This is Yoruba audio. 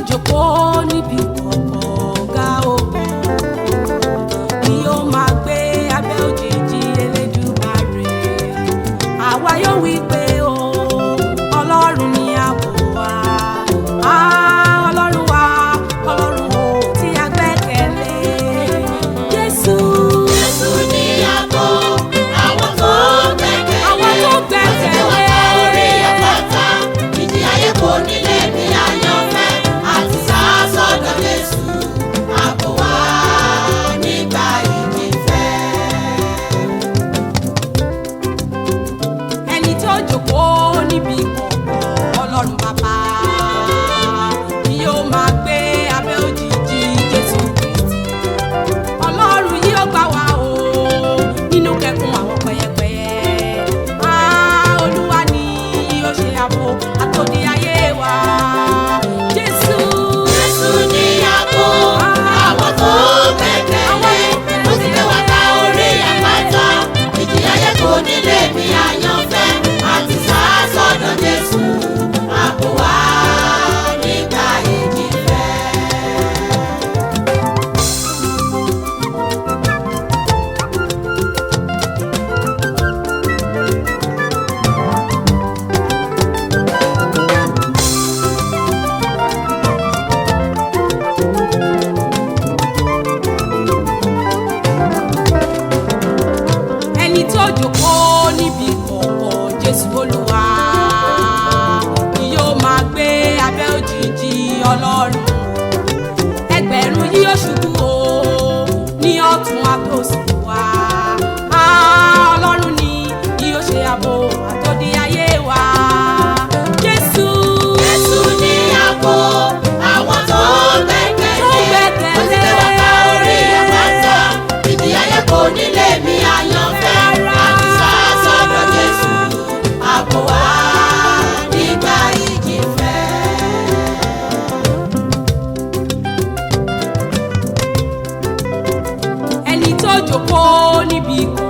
jókòó níbi kọ̀ọ̀kan ọ̀gá ògo ni ó máa gbé abẹ́ òjìji Elédùmarè. Àwa yóò wí pé o Ọlọ́run ni ààbò wa, Ọlọ́run wa, Ọlọ́run o tí a gbẹ́kẹ̀lé. Jésù ni ààbò àwọn tó gbẹ́kẹ̀lé. àwọn tó gbẹ́kẹ̀lé. Orí àpáta ìjì ayé kò nílé mi àyànfẹ́ àti sá sọ́dọ̀ Jésù ààbò wa nígbà ìjì fẹ́. Ẹni tó jókòó níbi kọ̀ọ̀kan Ọlọ́run bàbá ni yóò máa gbé abẹ́ òjìji Jésù Kristi. Ọlọ́run yóò gbà wá o nínú kẹkùn àwọn pẹyẹpẹyẹ. Olúwa ni yóò ṣe ààbò àtòdì ayé wa. Jésù Ni ààbò àwọn tó gbẹ́kẹ̀lé. Ó ti gbé wa ká orí àpáta ìjì ayé kò nílé mi àyànfẹ́ àti sá sọ́dọ̀ Jésù ààbò wa nígbà ìjì fẹ́. ẹni tó jókòó níbi kọ̀ọ̀kan Jésù Olúwa ni yóò máa gbé abẹ́ òjìji Ọlọ́run. Ẹgbẹ̀rún yóò ṣubú o ní ọ̀tún àtòsí wa. Ọlọ́run ni yóò ṣe ààbò àtòdì ayé wa. Jésù Ni ààbò àwọn tó gbẹ́kẹ̀lé. tó gbẹ́kẹ̀lé. Ó ti gbé wa ká orí àpáta ìjì ayé kò nílé mi àyànfẹ́ àti sá sọ́dọ̀ Jésù ààbò wa nígbà ìjì fẹ́. ẹni tó jókòó níbi kọ̀ọ̀kan